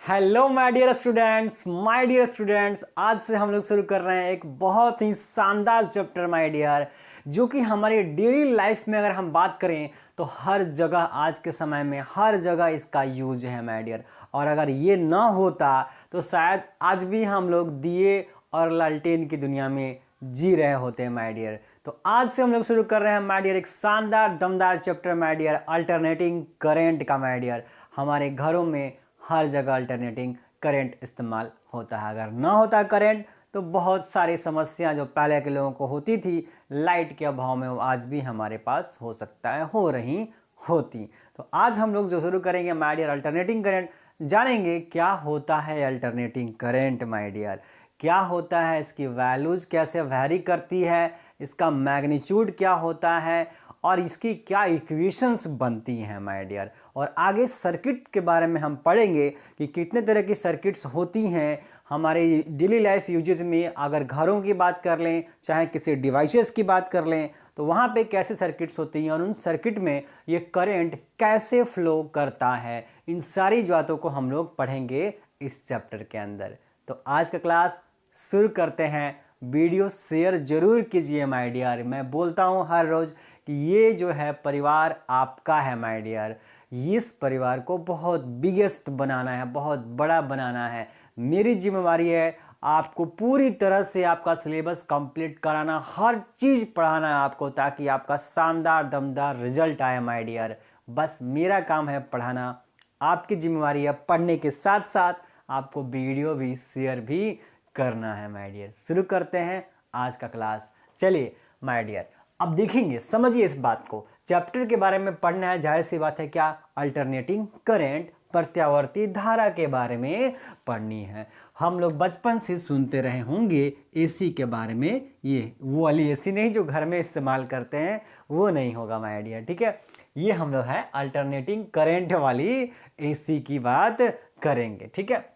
Hello my dear students, आज से हम लोग शुरू कर रहे हैं एक बहुत ही शानदार चैप्टर माय डियर, जो कि हमारी डेली लाइफ में अगर हम बात करें तो हर जगह आज के समय में हर जगह इसका यूज है माय डियर। और अगर ये ना होता तो शायद आज भी हम लोग दिए और लालटेन की दुनिया में जी रहे होते हैं माय डियर। तो आज से हम लोग शुरू कर रहे हैं माय डियर एक शानदार दमदार chapter my dear, alternating current का माय डियर। हमारे घरों में हर जगह अल्टरनेटिंग करंट इस्तेमाल होता है। अगर ना होता करंट तो बहुत सारी समस्या जो पहले के लोगों को होती थी लाइट के अभाव में, वो आज भी हमारे पास हो सकता है हो रही होती। तो आज हम लोग जो शुरू करेंगे माय डियर अल्टरनेटिंग करंट, जानेंगे क्या होता है अल्टरनेटिंग करंट माय डियर, क्या होता है, इसकी वैल्यूज कैसे वैरी करती है, इसका मैग्नीट्यूड क्या होता है और इसकी क्या इक्वेशंस बनती हैं माय डियर। और आगे सर्किट के बारे में हम पढ़ेंगे कि कितने तरह की सर्किट्स होती हैं हमारे डेली लाइफ यूजेज में। अगर घरों की बात कर लें, चाहे किसी डिवाइसेस की बात कर लें, तो वहाँ पे कैसे सर्किट्स होती हैं और उन सर्किट में ये करंट कैसे फ्लो करता है, इन सारी बातों को हम लोग पढ़ेंगे इस चैप्टर के अंदर। तो आज का क्लास शुरू करते हैं। वीडियो शेयर जरूर कीजिए माय डियर। मैं बोलता हूँ हर रोज़ कि ये जो है परिवार आपका है माय डियर। इस परिवार को बहुत बिगेस्ट बनाना है, बहुत बड़ा बनाना है। मेरी जिम्मेवारी है आपको पूरी तरह से आपका सिलेबस कंप्लीट कराना, हर चीज़ पढ़ाना है आपको, ताकि आपका शानदार दमदार रिजल्ट आए माय डियर। बस मेरा काम है पढ़ाना, आपकी जिम्मेवारी है पढ़ने के साथ साथ आपको वीडियो भी शेयर भी करना है माय डियर। शुरू करते हैं आज का क्लास। चलिए माय डियर, अब देखेंगे, समझिए इस बात को। चैप्टर के बारे में पढ़ना है, जाहिर सी बात है क्या, अल्टरनेटिंग करंट, प्रत्यावर्ती धारा के बारे में पढ़नी है। हम लोग बचपन से सुनते रहे होंगे एसी के बारे में। ये वो वाली एसी नहीं जो घर में इस्तेमाल करते हैं, वो नहीं होगा माय डियर, ठीक है। ये हम लोग है अल्टरनेटिंग करंट वाली एसी की बात करेंगे, ठीक है।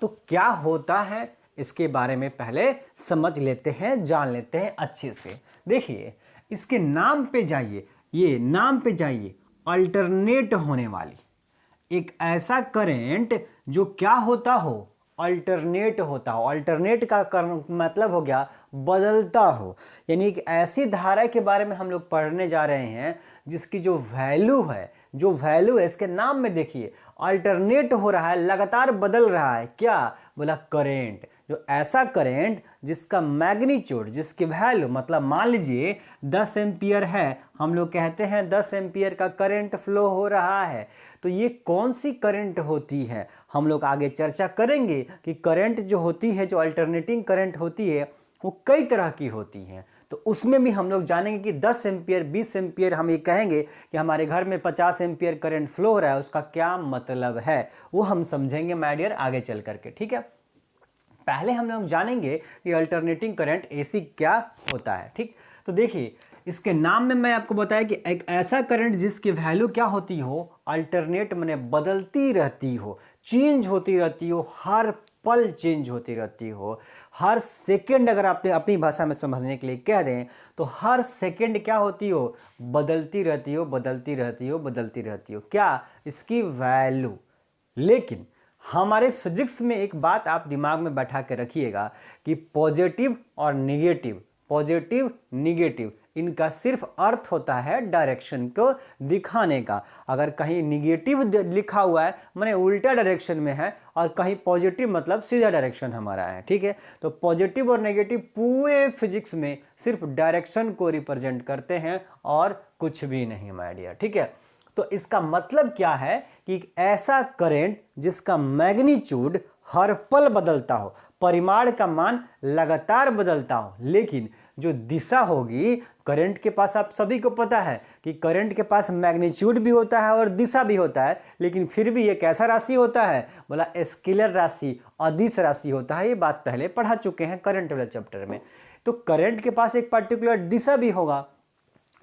तो क्या होता है इसके बारे में पहले समझ लेते हैं, जान लेते हैं अच्छे से। देखिए इसके नाम पे जाइए, ये नाम पे जाइए, अल्टरनेट होने वाली एक ऐसा करंट जो क्या होता हो, अल्टरनेट होता हो। अल्टरनेट का मतलब हो गया बदलता हो, यानी एक ऐसी धारा के बारे में हम लोग पढ़ने जा रहे हैं जिसकी जो वैल्यू है, इसके नाम में देखिए अल्टरनेट हो रहा है, लगातार बदल रहा है। क्या बोला? करेंट। जो ऐसा करेंट जिसका मैग्नीट्यूड, जिसकी वैल्यू, मतलब मान लीजिए 10 एम्पियर है, हम लोग कहते हैं 10 एम्पियर का करंट फ्लो हो रहा है। तो ये कौन सी करंट होती है, हम लोग आगे चर्चा करेंगे कि करंट जो होती है, जो अल्टरनेटिंग करंट होती है, वो कई तरह की होती हैं। तो उसमें भी हम लोग जानेंगे कि 10 एम्पियर, 20 एम्पियर, हम ये कहेंगे कि हमारे घर में 50 एम्पियर करंट फ्लो हो रहा है, उसका क्या मतलब है, वो हम समझेंगे माय डियर आगे चल करके, ठीक है। पहले हम लोग जानेंगे कि अल्टरनेटिंग करंट एसी क्या होता है, ठीक। तो देखिए इसके नाम में मैं आपको बताया कि एक ऐसा करंट जिसकी वैल्यू क्या होती हो, अल्टरनेट माने बदलती रहती हो, चेंज होती रहती हो, हर पल चेंज होती रहती हो, हर सेकंड, अगर आपने अपनी भाषा में समझने के लिए कह दें तो हर सेकंड क्या होती हो, बदलती रहती हो, बदलती रहती हो, बदलती रहती हो, क्या, इसकी वैल्यू। लेकिन हमारे फिजिक्स में एक बात आप दिमाग में बैठा के रखिएगा कि पॉजिटिव और निगेटिव, पॉजिटिव निगेटिव, इनका सिर्फ अर्थ होता है डायरेक्शन को दिखाने का। अगर कहीं निगेटिव लिखा हुआ है माने उल्टा डायरेक्शन में है, और कहीं पॉजिटिव मतलब सीधा डायरेक्शन हमारा है, ठीक है। तो पॉजिटिव और नेगेटिव पूरे फिजिक्स में सिर्फ डायरेक्शन को रिप्रेजेंट करते हैं और कुछ भी नहीं माय डियर, ठीक है। तो इसका मतलब क्या है कि ऐसा करंट जिसका मैग्नीट्यूड हर पल बदलता हो, परिमाण का मान लगातार बदलता हो, लेकिन जो दिशा होगी करंट के पास, आप सभी को पता है कि करंट के पास मैग्नीट्यूड भी होता है और दिशा भी होता है, लेकिन फिर भी ये कैसा राशि होता है, बोला स्केलर राशि, अदिश राशि होता है। ये बात पहले पढ़ा चुके हैं करंट वाले चैप्टर में। तो करंट के पास एक पर्टिकुलर दिशा भी होगा,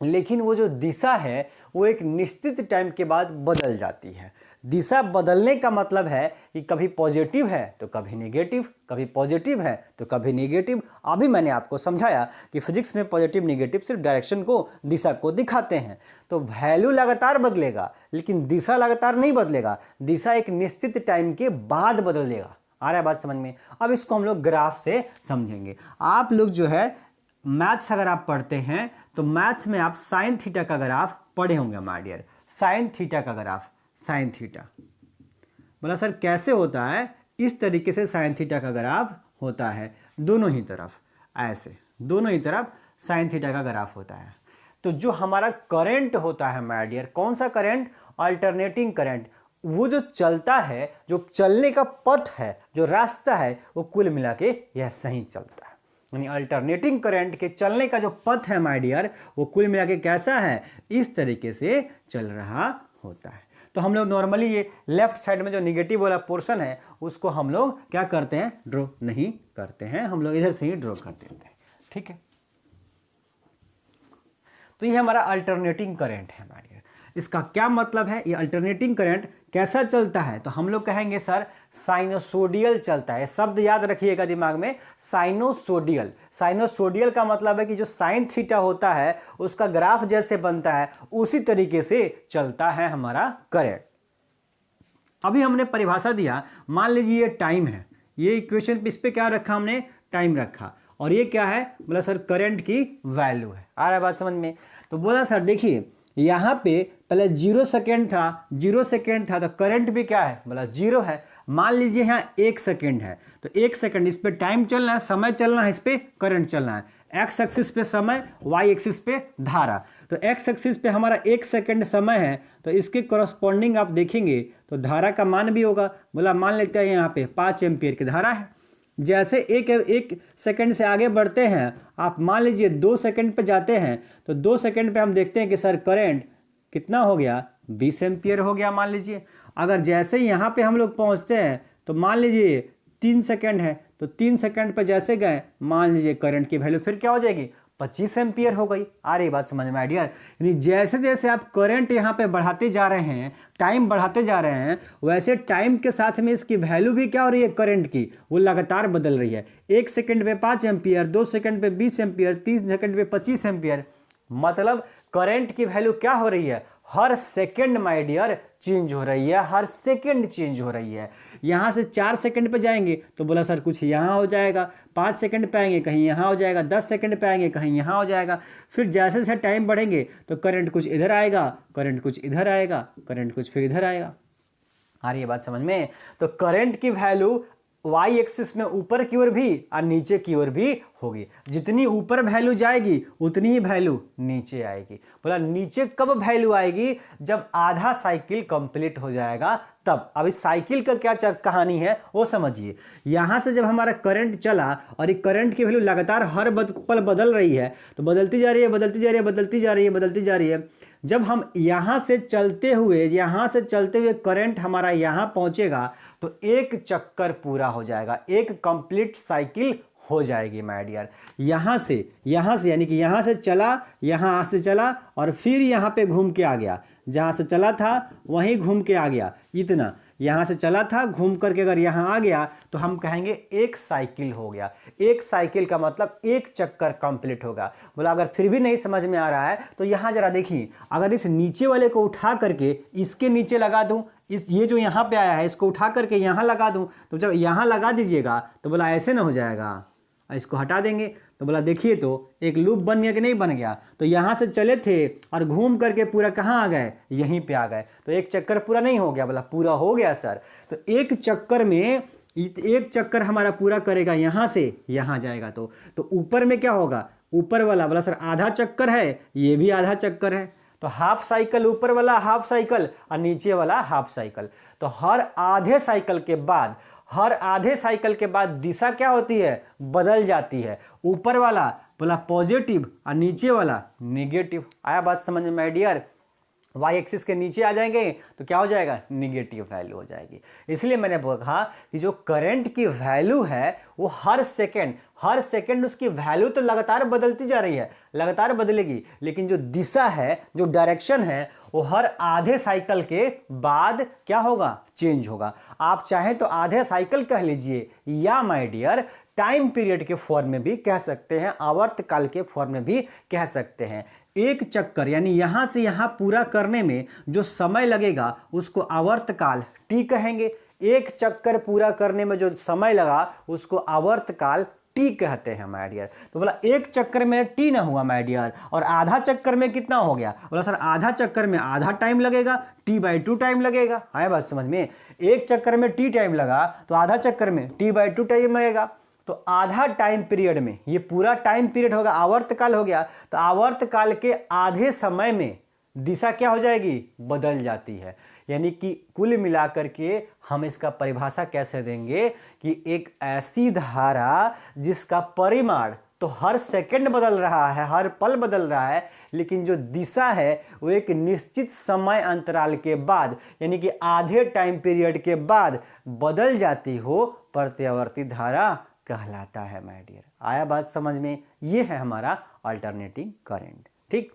लेकिन वो जो दिशा है वो एक निश्चित टाइम के बाद बदल जाती है। दिशा बदलने का मतलब है कि कभी पॉजिटिव है तो कभी नेगेटिव, कभी पॉजिटिव है तो कभी नेगेटिव। अभी मैंने आपको समझाया कि फिजिक्स में पॉजिटिव नेगेटिव सिर्फ डायरेक्शन को, दिशा को दिखाते हैं। तो वैल्यू लगातार बदलेगा लेकिन दिशा लगातार नहीं बदलेगा, दिशा एक निश्चित टाइम के बाद बदलेगा। आ रहा है बात समझ में? अब इसको हम लोग ग्राफ से समझेंगे। आप लोग जो है मैथ्स अगर आप पढ़ते हैं तो मैथ्स में आप साइन थीटा का ग्राफ पढ़े होंगे माय डियर। साइन थीटा का ग्राफ, साइन थीटा बोला सर कैसे होता है? इस तरीके से साइन थीटा का ग्राफ होता है, दोनों ही तरफ ऐसे, दोनों ही तरफ साइन थीटा का ग्राफ होता है। तो जो हमारा करंट होता है माय डियर, कौन सा करंट? Alternating current. वो जो चलता है, जो चलने का पथ है, जो रास्ता है, वो कुल मिला के यह सही चलता है। यानी अल्टरनेटिंग करंट के चलने का जो पथ है माय डियर, वो कुल मिला के कैसा है? इस तरीके से चल रहा होता है। तो हम लोग नॉर्मली ये लेफ्ट साइड में जो निगेटिव वाला पोर्शन है उसको हम लोग क्या करते हैं? ड्रॉ नहीं करते हैं, हम लोग इधर से ही ड्रॉ कर देते हैं। ठीक है, तो ये हमारा अल्टरनेटिंग करंट है माय डियर। इसका क्या मतलब है? ये अल्टरनेटिंग करंट कैसा चलता है? तो हम लोग कहेंगे सर साइनोसोडियल चलता है। शब्द याद रखिएगा दिमाग में, साइनोसोडियल। साइनोसोडियल का मतलब है कि जो साइन थीटा होता है उसका ग्राफ जैसे बनता है उसी तरीके से चलता है हमारा करंट। अभी हमने परिभाषा दिया, मान लीजिए ये टाइम है, ये इक्वेशन इस पे क्या रखा हमने? टाइम रखा, और ये क्या है? बोला सर करंट की वैल्यू है। आ रहा है बात समझ में? तो बोला सर देखिए यहाँ पे पहले 0 सेकेंड था, 0 सेकेंड था, तो करंट भी क्या है? बोला 0 है। मान लीजिए यहाँ 1 सेकेंड है, तो 1 सेकेंड इस पे टाइम चलना है, समय चलना है, इस पे करंट चलना है। एक्स एक्सिस पे समय, वाई एक्सिस पे धारा। तो एक्स एक्सिस पे हमारा 1 सेकेंड समय है, तो इसके करस्पॉन्डिंग आप देखेंगे तो धारा का मान भी होगा। बोला मान लेते हैं यहाँ पे 5 एम्पियर की धारा है। जैसे एक सेकंड से आगे बढ़ते हैं, आप मान लीजिए 2 सेकंड पे जाते हैं, तो 2 सेकंड पे हम देखते हैं कि सर करंट कितना हो गया? 20 एम्पियर हो गया मान लीजिए। अगर जैसे ही यहाँ पे हम लोग पहुँचते हैं तो मान लीजिए 3 सेकंड है, तो 3 सेकंड पे जैसे गए मान लीजिए करंट की वैल्यू फिर क्या हो जाएगी? 25 एम्पियर हो गई। आ रही बात समझ में माय डियर? यानी जैसे जैसे आप करंट यहाँ पे बढ़ाते जा रहे हैं, टाइम बढ़ाते जा रहे हैं, वैसे टाइम के साथ में इसकी वैल्यू भी क्या हो रही है? करंट की वो लगातार बदल रही है। 1 सेकंड पे 5 एम्पियर, 2 सेकंड पे 20 एम्पियर, 3 सेकंड पे 25 एम्पियर। मतलब करंट की वैल्यू क्या हो रही है? हर सेकंड माय डियर चेंज हो रही है, हर सेकंड चेंज हो रही है। यहाँ से 4 सेकंड पे जाएंगे तो बोला सर कुछ यहाँ हो जाएगा, 5 सेकंड पे आएंगे कहीं यहाँ हो जाएगा, 10 सेकंड पे आएंगे कहीं यहाँ हो जाएगा। फिर जैसे जैसे टाइम बढ़ेंगे तो करंट कुछ इधर आएगा, करंट कुछ इधर आएगा, करंट कुछ फिर इधर आएगा। आ रही है बात समझ में? तो करंट की वैल्यू वाई एक्सिस में ऊपर की ओर भी और नीचे की ओर भी होगी। जितनी ऊपर वैल्यू जाएगी उतनी ही वैल्यू नीचे आएगी। बोला नीचे कब वैल्यू आएगी? जब आधा साइकिल कंप्लीट हो जाएगा तब। अब इस साइकिल का क्या कहानी है वो समझिए। यहाँ से जब हमारा करंट चला और ये करंट की वैल्यू लगातार हर पल बदल रही है, तो बदलती जा रही है, बदलती जा रही है, बदलती जा रही है, बदलती जा रही है। जब हम यहाँ से चलते हुए करंट हमारा यहाँ पहुँचेगा तो एक चक्कर पूरा हो जाएगा, एक कंप्लीट साइकिल हो जाएगी माय डियर। यहाँ से यानी कि यहाँ से चला, यहाँ से चला और फिर यहाँ पे घूम के आ गया। जहाँ से चला था वहीं घूम के आ गया। इतना यहाँ से चला था, घूम करके अगर यहाँ आ गया तो हम कहेंगे एक साइकिल हो गया। एक साइकिल का मतलब एक चक्कर कंप्लीट होगा। बोला अगर फिर भी नहीं समझ में आ रहा है तो यहाँ जरा देखिए, अगर इस नीचे वाले को उठा करके इसके नीचे लगा दूँ, ये जो यहाँ पे आया है इसको उठा करके यहाँ लगा दूँ, तो जब यहाँ लगा दीजिएगा तो बोला ऐसे ना हो जाएगा। इसको हटा देंगे तो बोला देखिए तो एक लूप बन गया कि नहीं बन गया? तो यहाँ से चले थे और घूम करके पूरा कहाँ आ गए? यहीं पे आ गए। तो एक चक्कर पूरा नहीं हो गया? बोला पूरा हो गया सर। तो एक चक्कर में एक चक्कर हमारा पूरा करेगा, यहाँ से यहाँ जाएगा तो ऊपर में क्या होगा? ऊपर वाला बोला सर आधा चक्कर है, ये भी आधा चक्कर है, तो हाफ साइकिल ऊपर वाला हाफ साइकिल और नीचे वाला हाफ साइकिल। तो हर आधे साइकिल के बाद दिशा क्या होती है? बदल जाती है। ऊपर वाला बोला पॉजिटिव और नीचे वाला नेगेटिव। आया बात समझ में माय डियर? वाई एक्सिस के नीचे आ जाएंगे तो क्या हो जाएगा? निगेटिव वैल्यू हो जाएगी। इसलिए मैंने कहा कि जो करंट की वैल्यू है वो हर सेकेंड, हर सेकंड उसकी वैल्यू तो लगातार बदलती जा रही है, लगातार बदलेगी, लेकिन जो दिशा है, जो डायरेक्शन है, वो हर आधे साइकिल के बाद क्या होगा, चेंज होगा। आप चाहें तो आधे साइकिल कह लीजिए, या माय डियर टाइम पीरियड के फॉर्म में भी कह सकते हैं, आवर्तकाल के फॉर्म में भी कह सकते हैं। एक चक्कर यानी यहां से यहां पूरा करने में जो समय लगेगा उसको आवर्तकाल टी कहेंगे। एक चक्कर पूरा करने में जो समय लगा उसको आवर्तकाल टी कहते हैं माय डियर। तो बोला एक चक्कर में टी ना हुआ माय डियर, और आधा चक्कर में कितना हो गया, बोला सर आधा चक्कर में आधा टाइम लगेगा, t/2 टाइम लगेगा। आया बात समझ में, एक चक्कर में t टाइम लगा तो आधा चक्कर में t/2 टाइम लगेगा। तो आधा टाइम पीरियड में, ये पूरा टाइम पीरियड होगा, आवर्तकाल हो गया, तो आवर्तकाल के आधे समय में दिशा क्या हो जाएगी, बदल जाती है। यानी कि कुल मिलाकर के हम इसका परिभाषा कैसे देंगे कि एक ऐसी धारा जिसका परिमाण तो हर सेकंड बदल रहा है, हर पल बदल रहा है, लेकिन जो दिशा है वो एक निश्चित समय अंतराल के बाद यानी कि आधे टाइम पीरियड के बाद बदल जाती हो, प्रत्यावर्ती धारा कहलाता है माय डियर। आया बात समझ में, ये है हमारा अल्टरनेटिंग करंट। ठीक,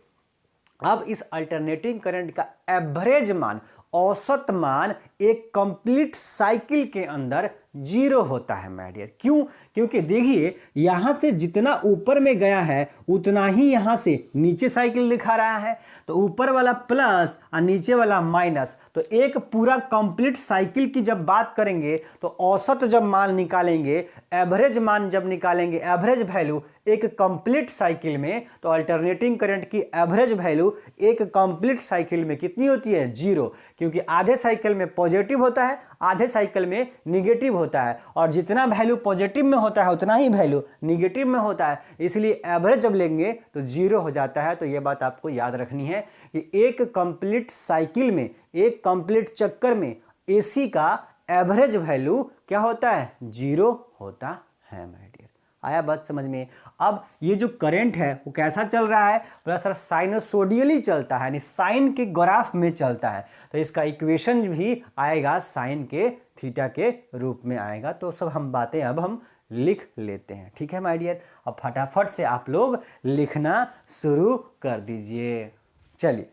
अब इस अल्टरनेटिंग करंट का एवरेज मान, औसत मान एक कंप्लीट साइकिल के अंदर 0 होता है माय डियर। क्यों, क्योंकि देखिए यहां से जितना ऊपर में गया है उतना ही यहां से नीचे साइकिल दिखा रहा है, तो ऊपर वाला प्लस और नीचे वाला माइनस, तो एक पूरा कंप्लीट साइकिल की जब बात करेंगे तो औसत जब मान निकालेंगे, एवरेज मान जब निकालेंगे, एवरेज वैल्यू एक कंप्लीट साइकिल में, तो अल्टरनेटिंग करंट की एवरेज वैल्यू एक कंप्लीट साइकिल में कितनी होती है, 0। क्योंकि आधे साइकिल में पॉजिटिव होता है, आधे साइकिल में निगेटिव होता है, और जितना वैल्यू पॉजिटिव में होता है उतना ही वैल्यू निगेटिव में होता है, इसलिए एवरेज जब लेंगे तो 0 हो जाता है। तो यह बात आपको याद रखनी है कि एक कंप्लीट साइकिल में, एक कंप्लीट चक्कर में एसी का एवरेज वैल्यू क्या होता है, 0 होता है माय डियर। आया बात समझ में। अब ये जो करंट है वो कैसा चल रहा है, बोला सर साइनसोडियली चलता है, यानी साइन के ग्राफ में चलता है, तो इसका इक्वेशन भी आएगा साइन के थीटा के रूप में आएगा। तो सब हम बातें अब हम लिख लेते हैं, ठीक है माय डियर। अब फटाफट से आप लोग लिखना शुरू कर दीजिए। चलिए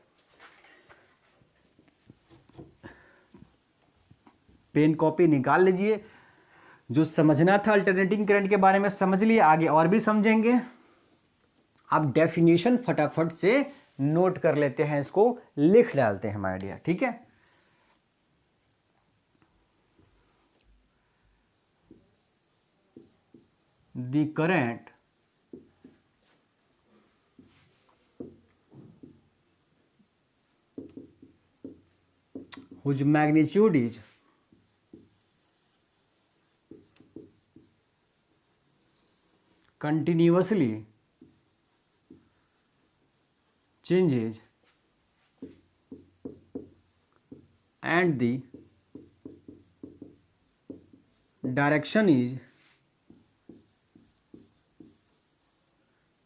पेन कॉपी निकाल लीजिए। जो समझना था अल्टरनेटिंग करंट के बारे में समझ लिए, आगे और भी समझेंगे। आप डेफिनेशन फटाफट से नोट कर लेते हैं, इसको लिख डालते हैं माय डियर, ठीक है। The current whose magnitude is continuously changes and the direction is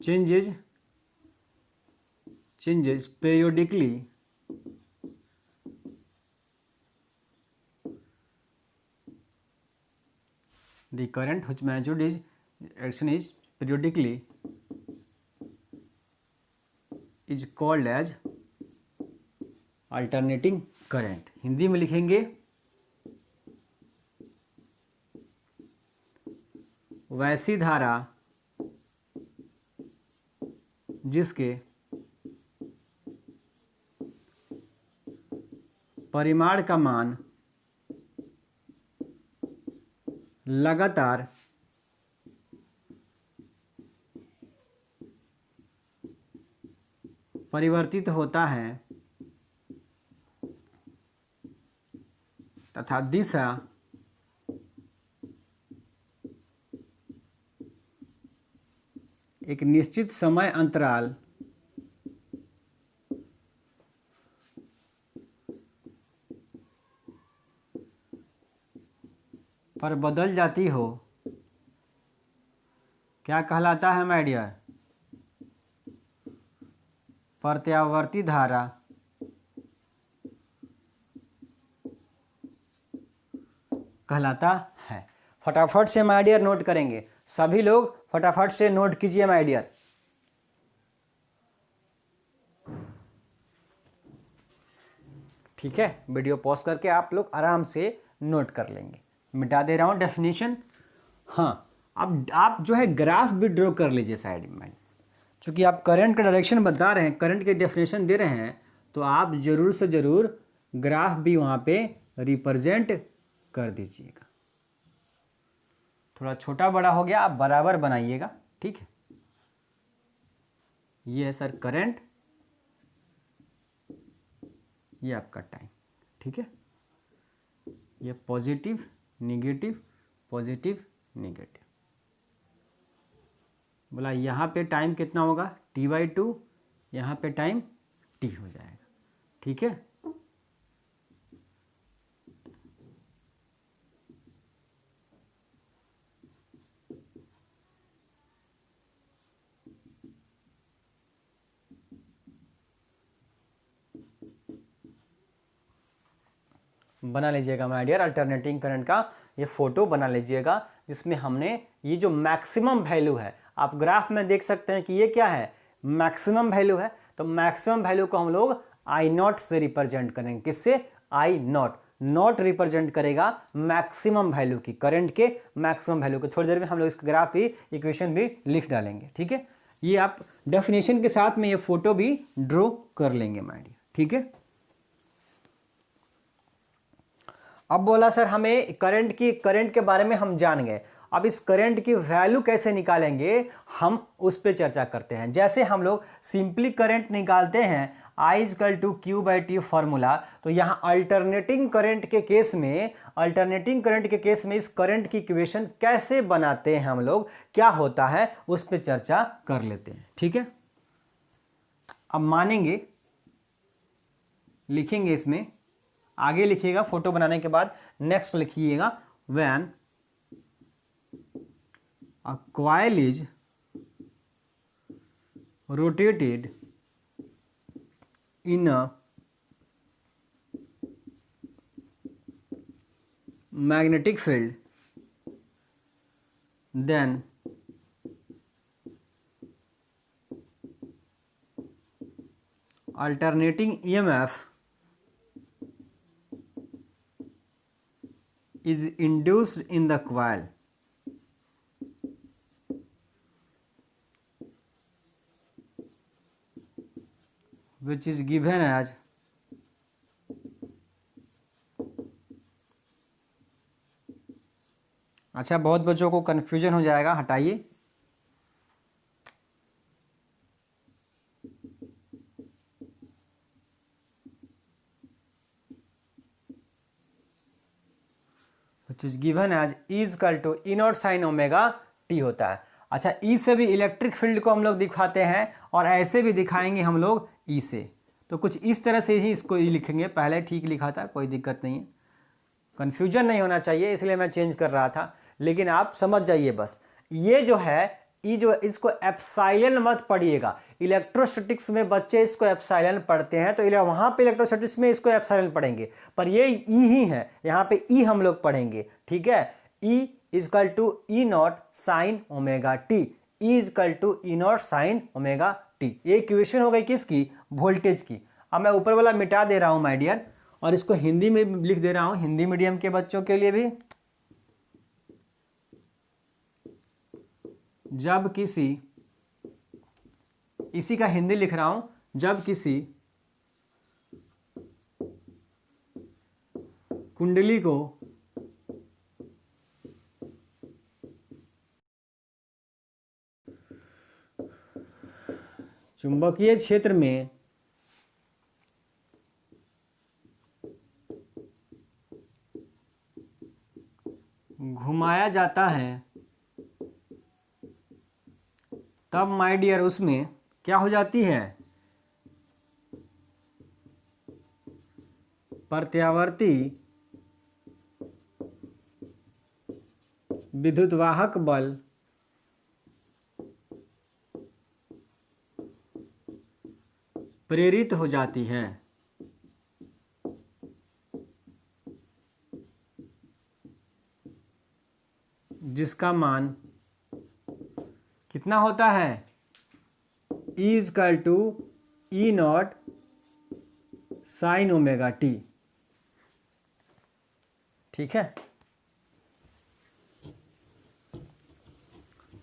changes periodically the current whose magnitude is action is periodically is called as alternating current। Hindi में लिखेंगे वैसी धारा जिसके परिमाण का मान लगातार परिवर्तित होता है तथा दिशा एक निश्चित समय अंतराल पर बदल जाती हो, क्या कहलाता है माय डियर, प्रत्यावर्ती धारा कहलाता है। फटाफट से माय डियर नोट करेंगे, सभी लोग फटाफट से नोट कीजिए माय डियर। ठीक है, वीडियो पॉज करके आप लोग आराम से नोट कर लेंगे। मिटा दे रहा हूं डेफिनेशन। हाँ, अब आप जो है ग्राफ भी ड्रॉ कर लीजिए साइड में। चूंकि आप करंट का डायरेक्शन बता रहे हैं, करंट के डेफिनेशन दे रहे हैं, तो आप जरूर से जरूर ग्राफ भी वहां पे रिप्रेजेंट कर दीजिएगा। थोड़ा छोटा बड़ा हो गया, आप बराबर बनाइएगा। ठीक है, ये है सर करंट, ये आपका टाइम। ठीक है, ये पॉजिटिव नेगेटिव, पॉजिटिव नेगेटिव। बोला यहाँ पे टाइम कितना होगा, t/2, यहाँ पे टाइम t हो जाएगा। ठीक है, बना लीजिएगा माय डियर अल्टरनेटिंग करंट का ये फोटो बना लीजिएगा, जिसमें हमने ये जो मैक्सिमम वैल्यू है, आप ग्राफ में देख सकते हैं कि ये क्या है, मैक्सिमम वैल्यू है। तो मैक्सिमम वैल्यू को हम लोग I0 से रिप्रेजेंट करेंगे। किससे? I0। नॉट रिप्रेजेंट करेगा मैक्सिमम वैल्यू की, करंट के मैक्सिमम वैल्यू को। थोड़ी देर में हम लोग इस ग्राफ भी इक्वेशन भी लिख डालेंगे। ठीक है, ये आप डेफिनेशन के साथ में ये फोटो भी ड्रॉ कर लेंगे माय डियर। ठीक है, अब बोला सर हमें करंट के बारे में हम जान गए, अब इस करंट की वैल्यू कैसे निकालेंगे हम उस पर चर्चा करते हैं। जैसे हम लोग सिंपली करंट निकालते हैं I = Q/T फॉर्मूला, तो यहाँ अल्टरनेटिंग करंट के केस में इस करंट की इक्वेशन कैसे बनाते हैं हम लोग, क्या होता है उस पर चर्चा कर लेते हैं। ठीक है, अब मानेंगे, लिखेंगे, इसमें आगे लिखिएगा फोटो बनाने के बाद, नेक्स्ट लिखिएगा when a coil is rotated in a magnetic field, then alternating EMF is induced in the coil, which is given as अच्छा, बहुत बच्चों को कन्फ्यूजन हो जाएगा, हटाइए। which is given as E = E0 sin omega t होता है। अच्छा, E से भी इलेक्ट्रिक फील्ड को हम लोग दिखाते हैं और ऐसे भी दिखाएंगे हम लोग E से, तो कुछ इस तरह से ही इसको E लिखेंगे। पहले ठीक लिखा था, कोई दिक्कत नहीं है, कन्फ्यूजन नहीं होना चाहिए, इसलिए मैं चेंज कर रहा था, लेकिन आप समझ जाइए बस। ये जो है ई जो, इसको एप्साइलन मत पढ़िएगा। इलेक्ट्रोस्टैटिक्स में बच्चे इसको एप्साइलन पढ़ते हैं, तो वहाँ पे इलेक्ट्रोस्टैटिक्स में इसको एप्साइलन पढ़ेंगे, पर ये ई ही है, यहाँ पे ई हम लोग पढ़ेंगे। ठीक है, E = E0 sin omega T, E = E0 sin omega T. ये इक्वेशन हो गई किसकी? वोल्टेज की। अब मैं ऊपर वाला मिटा दे रहा हूँ माय डियर, और इसको हिंदी में लिख दे रहा हूँ, हिंदी मीडियम के बच्चों के लिए भी। जब किसी, इसी का हिंदी लिख रहा हूं, जब किसी कुंडली को चुंबकीय क्षेत्र में घुमाया जाता है, तब माय डियर उसमें क्या हो जाती है? प्रत्यावर्ती विद्युतवाहक बल प्रेरित हो जाती है, जिसका मान कितना होता है, E equal to E naught sine omega T. ठीक है,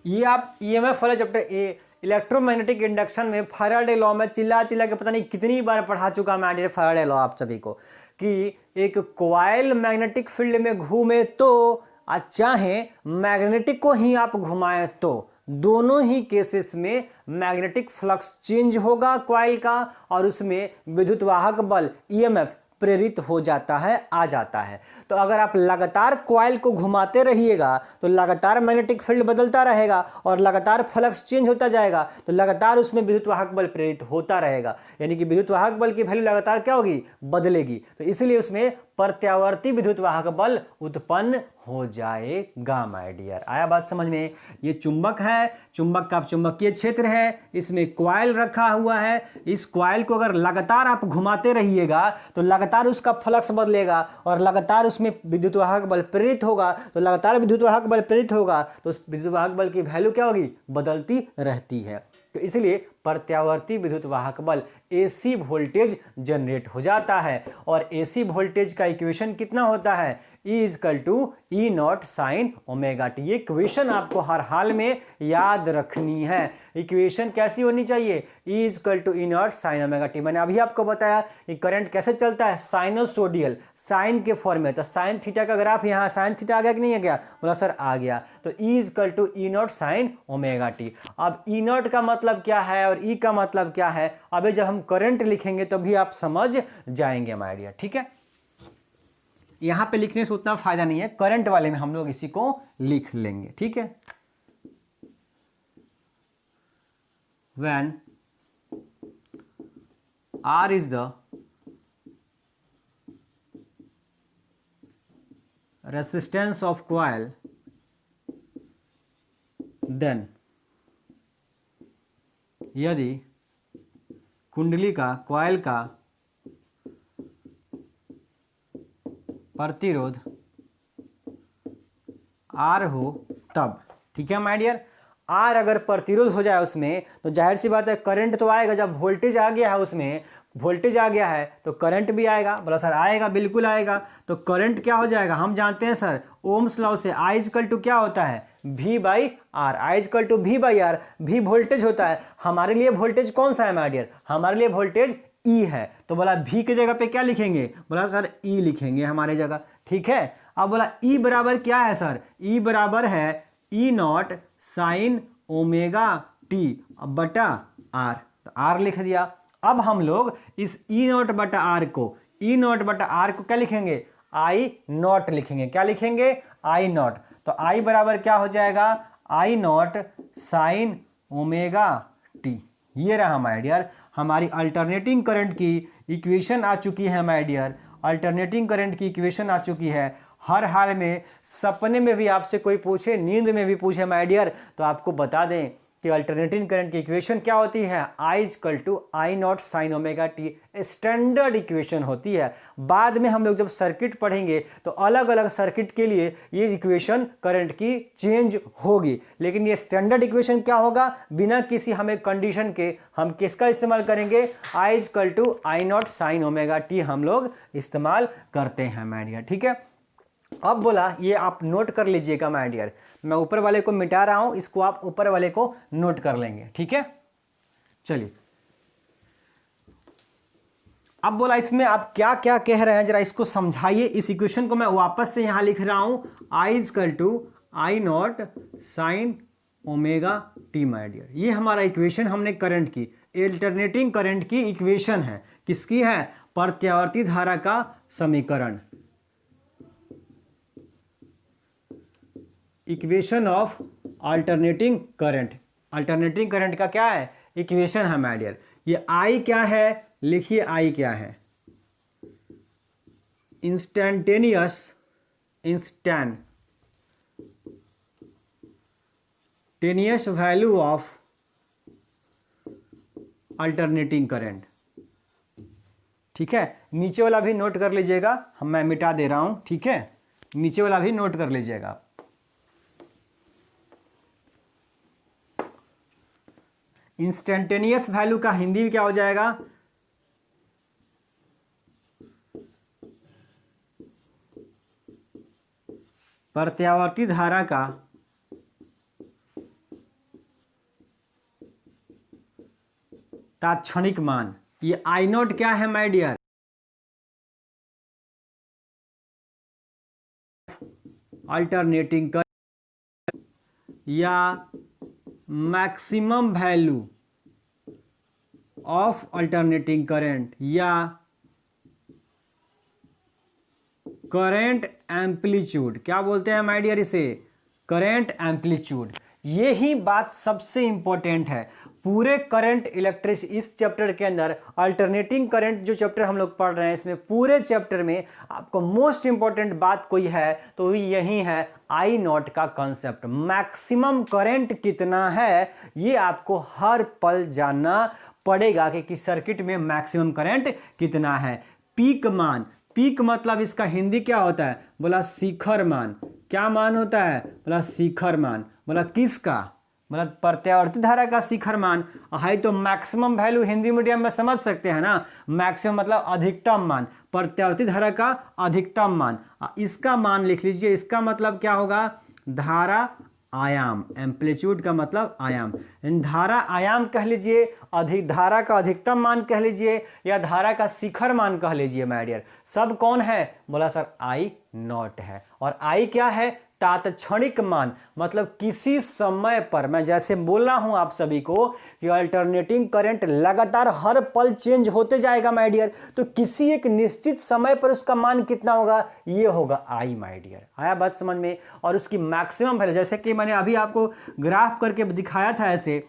ये आप ईएमएफ वाला चैप्टर ए इलेक्ट्रोमैग्नेटिक इंडक्शन में फैराडे लॉ में चिल्ला चिल्ला के पता नहीं कितनी बार पढ़ा चुका मैं डियर फैराडे लॉ आप सभी को, कि एक कॉइल मैग्नेटिक फील्ड में घूमे तो चाहे मैग्नेटिक को ही आप घुमाएं तो दोनों ही केसेस में मैग्नेटिक फ्लक्स चेंज होगा कॉइल का, और उसमें विद्युत वाहक बल ईएमएफ प्रेरित हो जाता है, आ जाता है। तो अगर आप लगातार कॉइल को घुमाते रहिएगा तो लगातार मैग्नेटिक फील्ड बदलता रहेगा और लगातार फ्लक्स चेंज होता जाएगा, तो लगातार उसमें विद्युत वाहक बल प्रेरित होता रहेगा, यानी कि विद्युत वाहक बल की वैल्यू लगातार क्या होगी, बदलेगी। तो इसलिए उसमें प्रत्यावर्ती विद्युत वाहक बल उत्पन्न हो जाएगा माय डियर। आया बात समझ में। ये चुंबक है, चुंबक का चुंबकीय क्षेत्र है, इसमें कॉइल रखा हुआ है। इस कॉइल को अगर लगातार आप घुमाते रहिएगा तो लगातार उसका फ्लक्स बदलेगा और लगातार उसमें विद्युत वाहक बल प्रेरित होगा, तो लगातार विद्युत वाहक बल प्रेरित होगा तो उस विद्युत वाहक बल की वैल्यू क्या होगी, बदलती रहती है। तो इसलिए प्रत्यावर्ती विद्युत वाहक बल एसी वोल्टेज जनरेट हो जाता है। और एसी वोल्टेज का इक्वेशन कितना होता है, E equal to E naught sine omega T. ये इक्वेशन आपको हर हाल में याद रखनी है। इक्वेशन कैसी होनी चाहिए, E equal to E naught sine omega T. मैंने अभी आपको बताया कि करंट कैसे चलता है, साइनोसोडियल, साइन के फॉर्म में। तो साइन थीटा का ग्राफ यहाँ साइन थीटा आ गया कि नहीं आ गया, बोला सर आ गया। तो E equal to E naught sine omega T. अब ई नॉट का मतलब क्या है और ई का मतलब क्या है, अभी जब हम करंट लिखेंगे तो भी आप समझ जाएंगे माय डियर। ठीक है, यहां पे लिखने से उतना फायदा नहीं है, करंट वाले में हम लोग इसी को लिख लेंगे। ठीक है, when R is the resistance of coil then, यदि कुंडली का कॉइल का प्रतिरोध R हो तब। ठीक है माय डियर, R अगर प्रतिरोध हो जाए उसमें तो जाहिर सी बात है करंट तो आएगा। जब वोल्टेज आ गया है उसमें, वोल्टेज आ गया है तो करंट भी आएगा। बोला सर आएगा, बिल्कुल आएगा। तो करंट क्या हो जाएगा, हम जानते हैं सर ओम्स लॉ से I इक्वल टू क्या होता है, V by R. I equal to V by R, V voltage होता है। हमारे लिए वोल्टेज कौन सा है माय डियर, हमारे लिए वोल्टेज E है। तो बोला V की जगह पे क्या लिखेंगे, बोला सर E लिखेंगे हमारे जगह। ठीक है, अब बोला E बराबर क्या है सर, E बराबर है E not sine omega T बटा R। तो R लिख दिया। अब हम लोग इस E नॉट बटा R को, E नॉट बटा R को क्या लिखेंगे, I नॉट लिखेंगे। क्या लिखेंगे, I नॉट। तो I बराबर क्या हो जाएगा, I not sine omega T. ये रहा माय डियर, हमारी अल्टरनेटिंग करंट की इक्वेशन आ चुकी है माय डियर। अल्टरनेटिंग करंट की इक्वेशन आ चुकी है। हर हाल में सपने में भी आपसे कोई पूछे, नींद में भी पूछे माय डियर, तो आपको बता दें कि अल्टरनेटिंग करंट की इक्वेशन क्या होती है, I equal to I naught sine omega T. Standard equation होती है। बाद में हम लोग जब सर्किट पढ़ेंगे तो अलग अलग सर्किट के लिए ये इक्वेशन करंट की चेंज होगी, लेकिन ये स्टैंडर्ड इक्वेशन क्या होगा, बिना किसी हमें कंडीशन के हम किसका इस्तेमाल करेंगे, I equal to I naught sine omega T हम लोग इस्तेमाल करते हैं माय डियर। ठीक है, अब बोला ये आप नोट कर लीजिएगा माय डियर, मैं ऊपर वाले को मिटा रहा हूं, इसको आप ऊपर वाले को नोट कर लेंगे। ठीक है, चलिए अब बोला इसमें आप क्या क्या कह रहे हैं जरा इसको समझाइए। इस इक्वेशन को मैं वापस से यहां लिख रहा हूं, I equal to I naught sine omega T my dear. ये हमारा इक्वेशन हमने करंट की, अल्टरनेटिंग करंट की इक्वेशन है। किसकी है, प्रत्यावर्ती धारा का समीकरण, equation of alternating current. Alternating current का क्या है, इक्वेशन है माय डियर। ये I क्या है, लिखिए I क्या है, instantaneous value of alternating current. ठीक है, नीचे वाला भी नोट कर लीजिएगा, मैं मिटा दे रहा हूं। ठीक है, नीचे वाला भी नोट कर लीजिएगा। इंस्टेंटेनियस वैल्यू का हिंदी में क्या हो जाएगा? प्रत्यावर्ती धारा का तात्क्षणिक मान। ये आई नॉट क्या है माय डियर? अल्टरनेटिंग करंट या maximum value of alternating current या करंट एम्पलीट्यूड, क्या बोलते हैं माय डियर इसे? Current amplitude. ये ही बात सबसे इंपॉर्टेंट है पूरे करंट इलेक्ट्रिक इस चैप्टर के अंदर। अल्टरनेटिंग करंट जो चैप्टर हम लोग पढ़ रहे हैं, इसमें पूरे चैप्टर में आपको मोस्ट इंपॉर्टेंट बात कोई है तो यही है आई नॉट का कॉन्सेप्ट। मैक्सिमम करंट कितना है ये आपको हर पल जानना पड़ेगा कि सर्किट में मैक्सिमम करंट कितना है। पीक मान, पीक मतलब इसका हिंदी क्या होता है? बोला शिखर मान। क्या मान होता है? बोला शिखर मान। बोला किसका? बोला प्रत्यावर्ती धारा का शिखर मान है। तो मैक्सिमम वैल्यू हिंदी मीडियम में समझ सकते हैं ना, मैक्सिमम मतलब अधिकतम मान, प्रत्यावर्ती धारा का अधिकतम मान। इसका मान लिख लीजिए, इसका मतलब क्या होगा? धारा आयाम। एम्पलीट्यूड का मतलब आयाम, धारा आयाम कह लीजिए, अधिक धारा का अधिकतम मान कह लीजिए या धारा का शिखर मान कह लीजिए माय डियर। सब कौन है? बोला सर आई नॉट है। और आई क्या है? तात्क्षणिक मान, मतलब किसी समय पर। मैं जैसे बोल रहा हूं आप सभी को कि अल्टरनेटिंग करंट लगातार हर पल चेंज होते जाएगा माय डियर, तो किसी एक निश्चित समय पर उसका मान कितना होगा? ये होगा आई माय डियर। आया बात समझ में? और उसकी मैक्सिमम वैल्यू, जैसे कि मैंने अभी आपको ग्राफ करके दिखाया था ऐसे,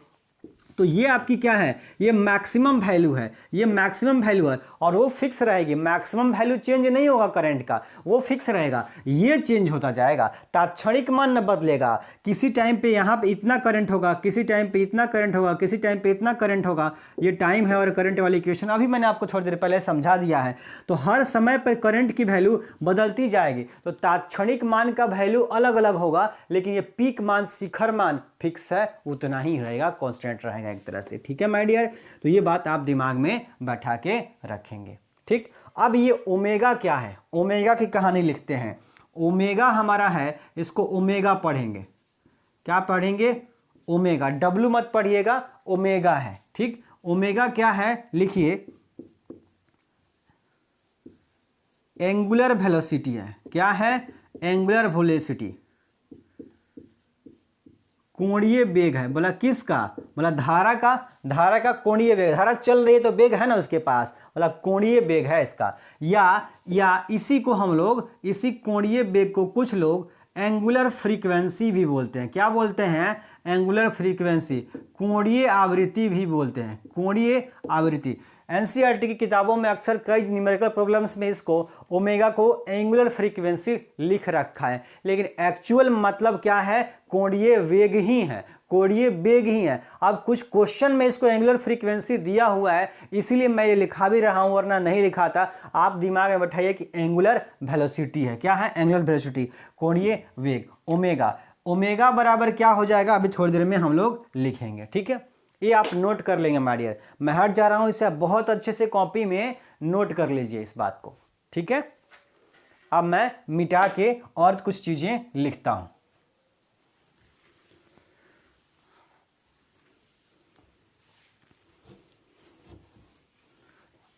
तो ये आपकी क्या है? ये मैक्सिमम वैल्यू है, ये मैक्सिमम वैल्यू है और वो फिक्स रहेगी। मैक्सिमम वैल्यू चेंज नहीं होगा करंट का, वो फिक्स रहेगा। ये चेंज होता जाएगा, तात्क्षणिक मान न बदलेगा। किसी टाइम पे यहाँ पे इतना करंट होगा, किसी टाइम पे इतना करंट होगा, किसी टाइम पे इतना करंट होगा। ये टाइम है और करंट वाली इक्वेशन अभी मैंने आपको थोड़ी देर पहले समझा दिया है। तो हर समय पर करंट की वैल्यू बदलती जाएगी। तो तात्क्षणिक मान का वैल्यू अलग अलग होगा, लेकिन ये पीक मान, शिखर मान फिक्स है, उतना ही रहेगा, कांस्टेंट रहेगा एक तरह से। ठीक है माय डियर? तो ये बात आप दिमाग में बैठा के रखेंगे। ठीक, अब ये ओमेगा क्या है? ओमेगा की कहानी लिखते हैं। ओमेगा हमारा है, इसको ओमेगा पढ़ेंगे। क्या पढ़ेंगे? ओमेगा। डब्लू मत पढ़िएगा, ओमेगा है। ठीक, ओमेगा क्या है? लिखिए एंगुलर वेलोसिटी है। क्या है? एंगुलर वेलोसिटी, कोणीय वेग है। बोला किसका? बोला धारा का। धारा का कोणीय वेग, धारा चल रही है तो वेग है ना उसके पास, बोला कोणीय वेग है इसका। या इसी को हम लोग, इसी कोणीय वेग को कुछ लोग एंगुलर फ्रीक्वेंसी भी बोलते हैं। क्या बोलते हैं? एंगुलर फ्रीक्वेंसी, कोणीय आवृत्ति भी बोलते हैं, कोणीय आवृत्ति। एनसीईआरटी की किताबों में अक्सर कई न्यूमेरिकल प्रॉब्लम्स में इसको ओमेगा को एंगुलर फ्रीक्वेंसी लिख रखा है, लेकिन एक्चुअल मतलब क्या है? कोणीय वेग ही है, कोणीय वेग ही है। अब कुछ क्वेश्चन में इसको एंगुलर फ्रीक्वेंसी दिया हुआ है, इसीलिए मैं ये लिखा भी रहा हूं, वरना नहीं लिखा था। आप दिमाग में बैठाइए कि एंगुलर वेलोसिटी है। क्या है? एंगुलर वेलोसिटी, कोणीय वेग, ओमेगा। ओमेगा बराबर क्या हो जाएगा? अभी थोड़ी देर में हम लोग लिखेंगे। ठीक है, ये आप नोट कर लेंगे माय डियर। मैं हट जा रहा हूं, इसे आप बहुत अच्छे से कॉपी में नोट कर लीजिए इस बात को। ठीक है, अब मैं मिटा के और कुछ चीजें लिखता हूं।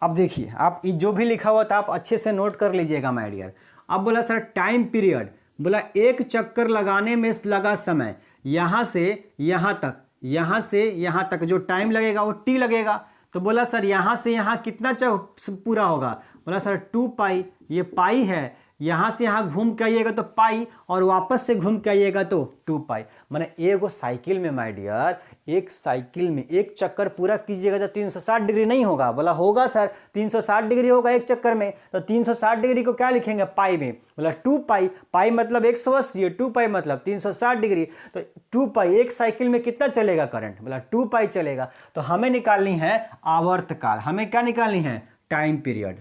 अब देखिए, आप जो भी लिखा हुआ था आप अच्छे से नोट कर लीजिएगा माय डियर। अब बोला सर टाइम पीरियड, बोला एक चक्कर लगाने में लगा समय, यहां से यहां तक, यहां से यहां तक जो टाइम लगेगा वो टी लगेगा। तो बोला सर यहां से यहां कितना पूरा होगा? बोला सर 2 पाई, ये पाई है, यहां से यहां घूम के आइएगा तो पाई, और वापस से घूम के आइएगा तो 2 पाई। माने एक साइकिल में माय डियर, एक साइकिल में एक चक्कर पूरा कीजिएगा तो 360 डिग्री नहीं होगा? बोला होगा सर, 360 डिग्री होगा एक चक्कर में। तो 360 डिग्री को क्या लिखेंगे? पाई में। बोला 2 पाई, पाई मतलब 180, 2 पाई मतलब 360 डिग्री। तो 2 पाई, एक साइकिल में कितना चलेगा करंट? बोला 2 पाई चलेगा। तो हमें निकालनी है आवर्तकाल, हमें क्या निकालनी है? Time period.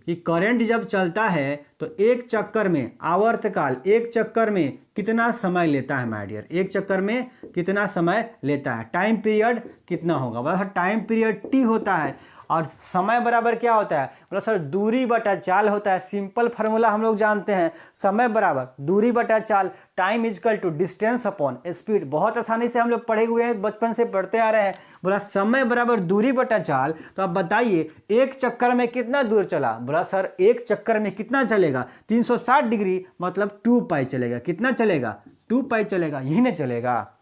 कि करंट जब चलता है तो एक चक्कर में आवर्तकाल एक चक्कर में कितना समय लेता है माय डियर, एक चक्कर में कितना समय लेता है, टाइम पीरियड कितना होगा। बोला सर टाइम पीरियड टी होता है और समय बराबर क्या होता है, बोला सर दूरी बटा चाल होता है। सिंपल फार्मूला हम लोग जानते हैं, समय बराबर दूरी बटा चाल, time is equal to distance upon speed. बहुत आसानी से हम लोग पढ़े हुए हैं, बचपन से पढ़ते आ रहे हैं। बोला समय बराबर दूरी बटा चाल, तो आप बताइए एक चक्कर में कितना दूर चला। बोला सर एक चक्कर में कितना चलेगा, 360 डिग्री मतलब 2 पाई चलेगा। कितना चलेगा, 2 पाई चलेगा, यही नहीं चलेगा,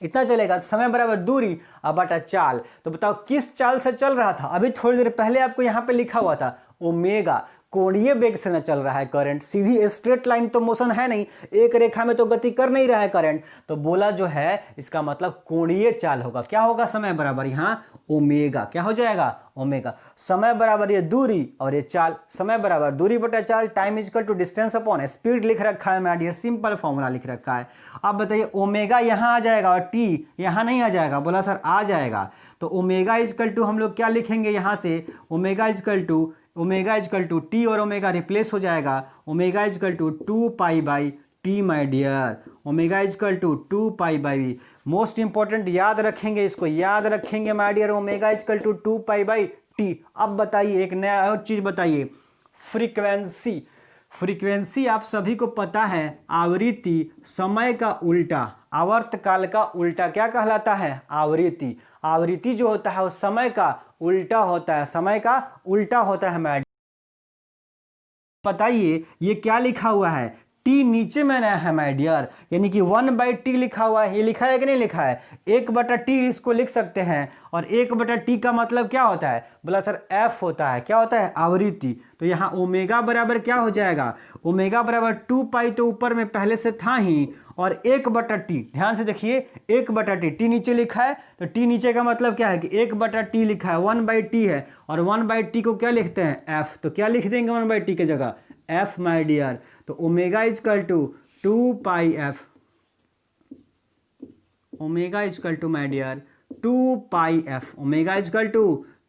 इतना चलेगा। समय बराबर दूरी अब बटा चाल। तो बताओ किस चाल से चल रहा था, अभी थोड़ी देर पहले आपको यहां पे लिखा हुआ था ओमेगा, कोणीय वेग से न चल रहा है करंट। सीधी स्ट्रेट लाइन तो मोशन है नहीं, एक रेखा में तो गति कर नहीं रहा है करंट। तो बोला जो है इसका मतलब कोणीय चाल होगा। क्या होगा, समय बराबर यहां ओमेगा, क्या हो जाएगा ओमेगा। समय बराबर ये दूरी और ये चाल, समय बराबर दूरी बटा चाल, time is equal to distance upon speed लिख रखा है माय डियर, सिंपल फॉर्मूला लिख रखा है। अब बताइए ओमेगा यहां आ जाएगा और टी यहां नहीं आ जाएगा। बोला सर आ जाएगा। तो ओमेगा इजकल टू हम लोग क्या लिखेंगे यहां से, ओमेगा इजकल टू टी और ओमेगा रिप्लेस हो जाएगा। Omega is equal to 2 pi by T my dear, omega is equal to 2 pi by. Most important याद रखेंगे, इसको याद रखेंगे my dear, omega is equal to 2 pi by T. अब बताइए एक नया और चीज बताइए, फ्रीक्वेंसी। फ्रीक्वेंसी आप सभी को पता है आवृत्ति समय का उल्टा, आवर्तकाल का उल्टा क्या कहलाता है, आवृत्ति। आवृत्ति जो होता है वो समय का उल्टा होता है, समय का उल्टा होता है मैडम। बताइए ये क्या लिखा हुआ है, टी नीचे में ना है माय डियर, यानी कि 1/t लिखा हुआ है। ये लिखा है कि नहीं लिखा है, 1/t इसको लिख सकते हैं। और 1/t का मतलब क्या होता है, बोला सर f होता है, क्या होता है आवृत्ति। तो यहाँ ओमेगा बराबर क्या हो जाएगा, ओमेगा बराबर 2 पाई तो ऊपर में पहले से था ही, और 1/t, ध्यान से देखिए 1/t, टी नीचे लिखा है तो टी नीचे का मतलब क्या है कि 1/t लिखा है, 1/t है, और 1/t को क्या लिखते हैं f, तो क्या लिख देंगे 1/t की जगह f माय डियर। तो omega is equal to 2 pi f, omega is equal to my dear 2 pi f, omega is equal to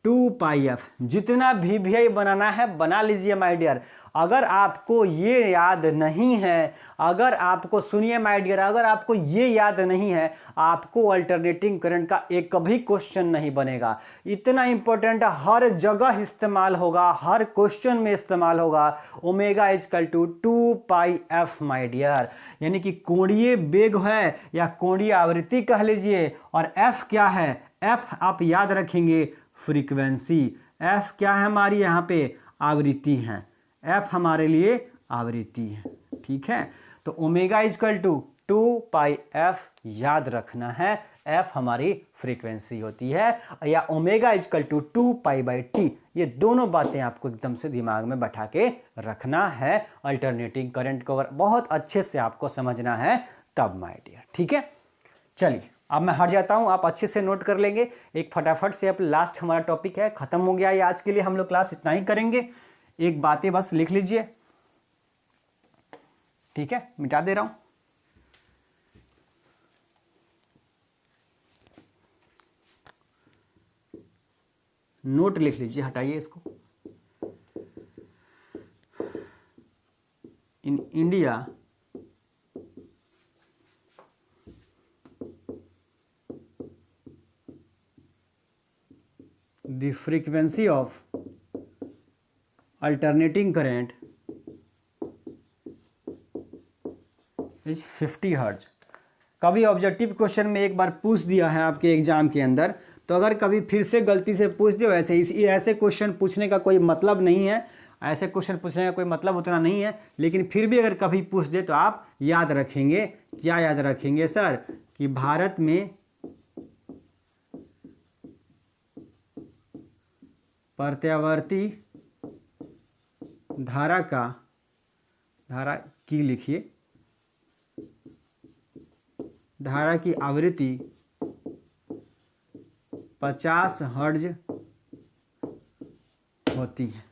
2 pi f। जितना भी बनाना है बना लीजिए माय डियर। अगर आपको ये याद नहीं है, अगर आपको सुनिए माय डियर, अगर आपको ये याद नहीं है, आपको अल्टरनेटिंग करंट का एक भी क्वेश्चन नहीं बनेगा। इतना इंपॉर्टेंट, हर जगह इस्तेमाल होगा, हर क्वेश्चन में इस्तेमाल होगा। Omega is equal to 2 pi f my dear, यानी कि कोणीय वेग है या कोणीय आवृत्ति कह लीजिए। और f क्या है, f आप याद रखेंगे फ्रीक्वेंसी, f क्या है हमारी यहाँ पे आवृत्ति है, f हमारे लिए आवृत्ति है, ठीक है। तो omega is equal to 2 pi f याद रखना है, f हमारी फ्रीक्वेंसी होती है, या omega is equal to 2 pi by T. ये दोनों बातें आपको एकदम से दिमाग में बैठा के रखना है। अल्टरनेटिंग करंट को अगर बहुत अच्छे से आपको समझना है तब माय डियर, ठीक है। चलिए अब मैं हट जाता हूं, आप अच्छे से नोट कर लेंगे। एक फटाफट से अब लास्ट हमारा टॉपिक है, खत्म हो गया है आज के लिए, हम लोग क्लास इतना ही करेंगे। एक बातें बस लिख लीजिए, ठीक है, मिटा दे रहा हूं। नोट लिख लीजिए, हटाइए इसको। In India the frequency of alternating current is 50 hertz. कभी ऑब्जेक्टिव क्वेश्चन में एक बार पूछ दिया है आपके एग्जाम के अंदर, तो अगर कभी फिर से गलती से पूछ दिया, ऐसे क्वेश्चन पूछने का कोई मतलब नहीं है, ऐसे क्वेश्चन पूछने का कोई मतलब उतना नहीं है, लेकिन फिर भी अगर कभी पूछ दे तो आप याद रखेंगे, क्या याद रखेंगे सर, कि भारत में प्रत्यावर्ती धारा की लिखिए, धारा की आवृत्ति 50 हर्ट्ज होती है,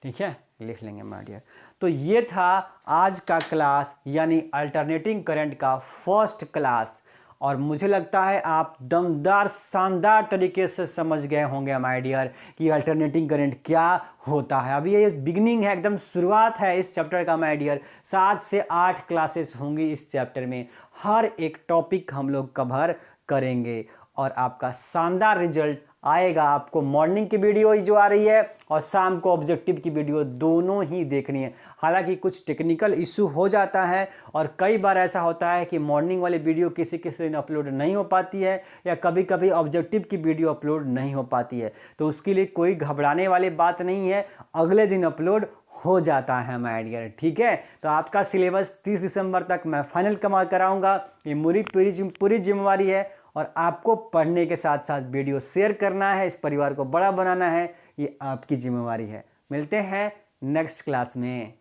ठीक है, लिख लेंगे माय डियर। तो ये था आज का क्लास, यानी अल्टरनेटिंग करंट का फर्स्ट क्लास। और मुझे लगता है आप दमदार शानदार तरीके से समझ गए होंगे माय डियर कि अल्टरनेटिंग करंट क्या होता है। अभी ये बिगिनिंग है, एकदम शुरुआत है इस चैप्टर का माय डियर। 7 से 8 क्लासेस होंगी इस चैप्टर में, हर एक टॉपिक हम लोग कवर करेंगे और आपका शानदार रिजल्ट आएगा। आपको मॉर्निंग की वीडियो ही जो आ रही है और शाम को ऑब्जेक्टिव की वीडियो दोनों ही देखनी है। हालांकि कुछ टेक्निकल इशू हो जाता है और कई बार ऐसा होता है कि मॉर्निंग वाली वीडियो किसी किसी दिन अपलोड नहीं हो पाती है या कभी कभी ऑब्जेक्टिव की वीडियो अपलोड नहीं हो पाती है, तो उसके लिए कोई घबराने वाली बात नहीं है, अगले दिन अपलोड हो जाता है माय डियर। ठीक है, तो आपका सिलेबस 30 दिसंबर तक मैं फाइनल कराऊंगा। ये मेरी पूरी जिम्मेवारी है और आपको पढ़ने के साथ साथ वीडियो शेयर करना है, इस परिवार को बड़ा बनाना है, ये आपकी जिम्मेवारी है। मिलते हैं नेक्स्ट क्लास में।